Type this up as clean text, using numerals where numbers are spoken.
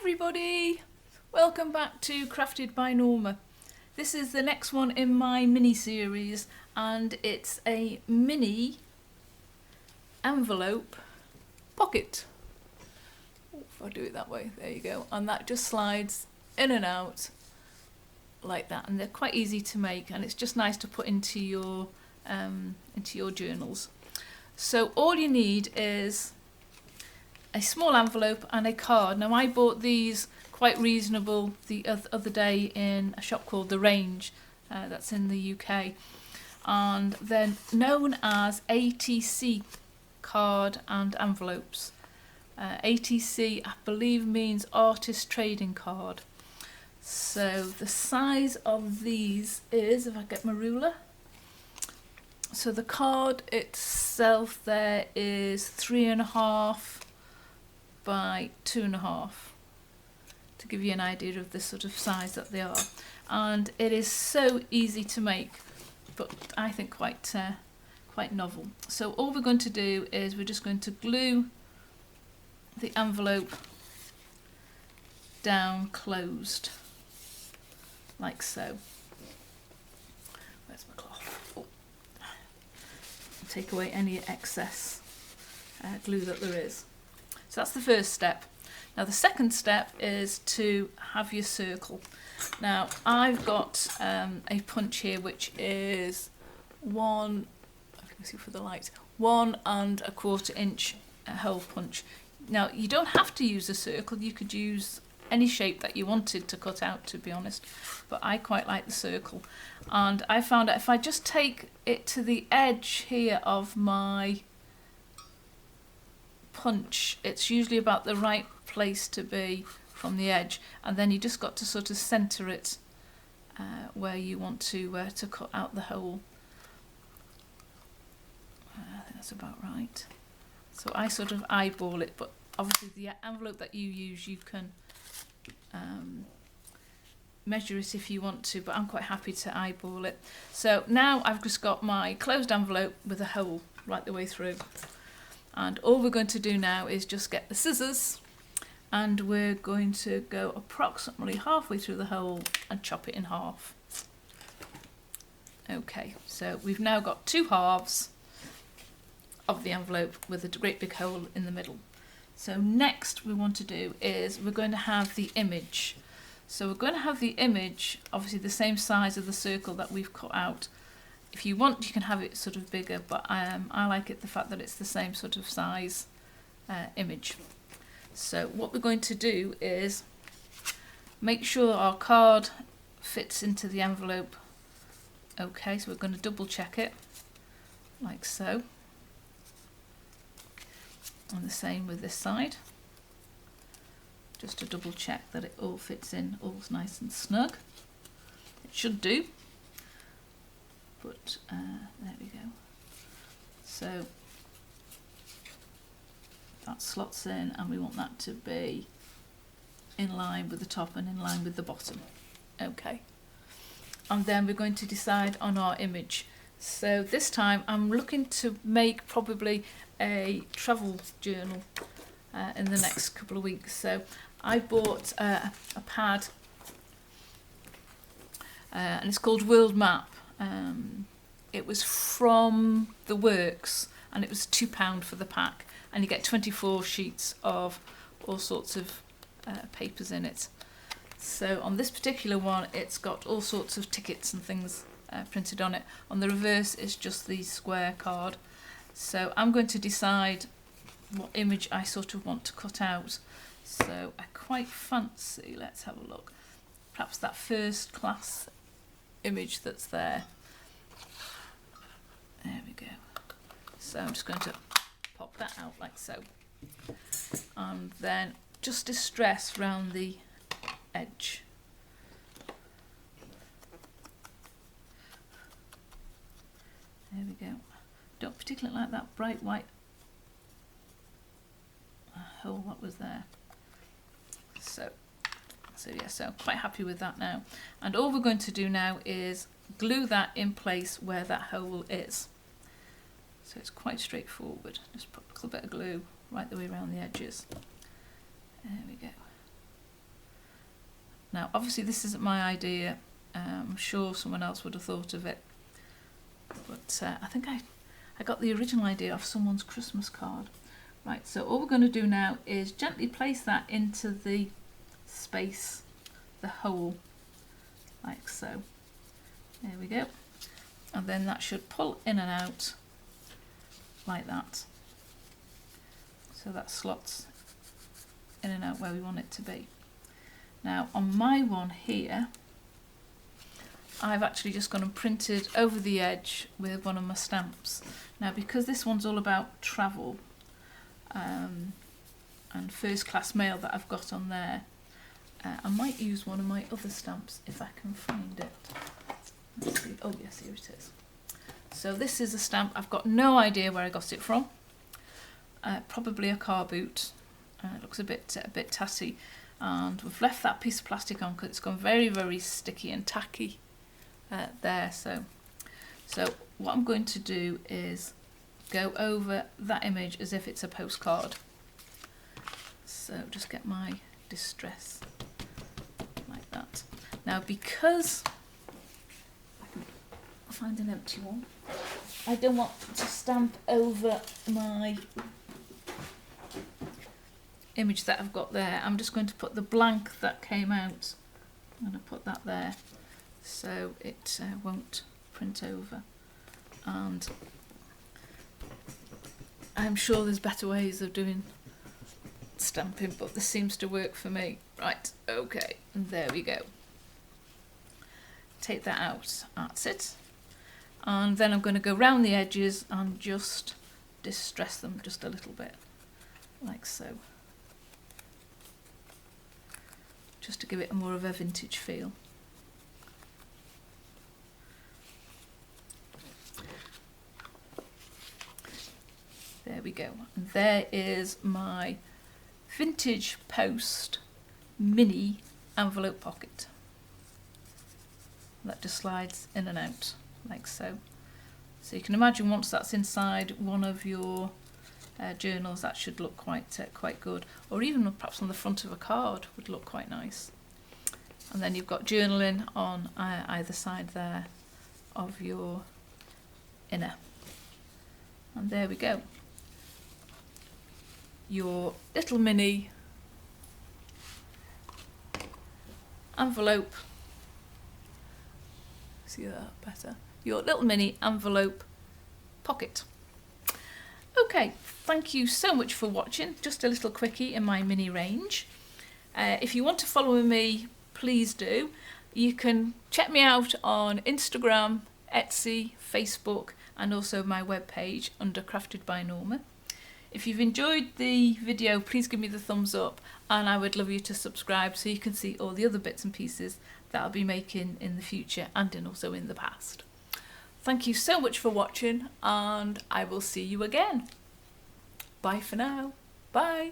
everybody! Welcome back to Crafted by Norma. This is the next one in my mini-series and it's a mini envelope pocket. Oh, if I do it that way, there you go. And that just slides in and out like that, and they're quite easy to make, and it's just nice to put into your journals. So all you need is a small envelope and a card. Now I bought these quite reasonable the other day in a shop called The Range, that's in the UK, and they're known as ATC card and envelopes. ATC I believe means artist trading card. So the size of these is, if I get my ruler, so the card itself there is 3.5 by 2.5, to give you an idea of the sort of size that they are. And it is so easy to make, but I think quite novel. So all we're going to do is we're just going to glue the envelope down closed, like so. Where's my cloth? Oh. Take away any excess glue that there is. So that's the first step. Now the second step is to have your circle. Now I've got a punch here which is 1 1¼ inch hole punch. Now you don't have to use a circle, you could use any shape that you wanted to cut out, to be honest, but I quite like the circle. And I found that if I just take it to the edge here of my punch, it's usually about the right place to be from the edge, and then you just got to sort of centre it where you want to cut out the hole. I think that's about right. So I sort of eyeball it, but obviously the envelope that you use, you can measure it if you want to, but I'm quite happy to eyeball it. So now I've just got my closed envelope with a hole right the way through, and all we're going to do now is just get the scissors, and we're going to go approximately halfway through the hole and chop it in half. Okay, so we've now got 2 halves of the envelope with a great big hole in the middle. So next we want to do is we're going to have the image. So we're going to have the image obviously the same size of the circle that we've cut out. If you want, you can have it sort of bigger, but I like it the fact that it's the same sort of size image. So what we're going to do is make sure our card fits into the envelope. Okay, so we're going to double check it like so. And the same with this side, just to double check that it all fits in, all's nice and snug. It should do, but there we go. So that slots in, and we want that to be in line with the top and in line with the bottom. Okay, and then we're going to decide on our image. So this time I'm looking to make probably a travel journal in the next couple of weeks. So I bought a pad and it's called World Map. It was from the Works and it was £2 for the pack, and you get 24 sheets of all sorts of papers in it. So on this particular one it's got all sorts of tickets and things printed on it. On the reverse is just the square card. So I'm going to decide what image I sort of want to cut out. So I quite fancy, let's have a look, perhaps that first class image that's there. There we go. So I'm just going to pop that out like so, and then just distress round the edge. There we go. Don't particularly like that bright white hole that was there. So yeah, so quite happy with that now. And all we're going to do now is glue that in place where that hole is. So it's quite straightforward. Just put a little bit of glue right the way around the edges. There we go. Now obviously this isn't my idea, I'm sure someone else would have thought of it, but I think I got the original idea off someone's Christmas card. Right, so all we're going to do now is gently place that into the space, the hole, like so. There we go. And then that should pull in and out like that. So that slots in and out where we want it to be. Now on my one here, I've actually just gone and printed over the edge with one of my stamps. Now because this one's all about travel and first class mail that I've got on there, I might use one of my other stamps if I can find it. Let's see. Oh yes, here it is. So this is a stamp, I've got no idea where I got it from. Probably a car boot. It looks a bit tatty, and we've left that piece of plastic on because it's gone very, very sticky and tacky there. So what I'm going to do is go over that image as if it's a postcard. So just get my distress like that. Now because I can find an empty one, I don't want to stamp over my image that I've got there. I'm just going to put the blank that came out. I'm going to put that there so it won't print over. And I'm sure there's better ways of doing stamping, but this seems to work for me. Right, okay, and there we go. Take that out, that's it. And then I'm going to go round the edges and just distress them just a little bit, like so. Just to give it more of a vintage feel. There we go. And there is my vintage post mini envelope pocket. That just slides in and out like so. So you can imagine once that's inside one of your journals, that should look quite good, or even perhaps on the front of a card would look quite nice. And then you've got journaling on either side there of your inner. And there we go. Your little mini envelope. See that better? Your little mini envelope pocket. Okay, thank you so much for watching. Just a little quickie in my mini range. If you want to follow me, please do. You can check me out on Instagram, Etsy, Facebook, and also my webpage under Crafted by Norma. If you've enjoyed the video, please give me the thumbs up, and I would love you to subscribe so you can see all the other bits and pieces that I'll be making in the future and also in the past. Thank you so much for watching, and I will see you again. Bye for now. Bye.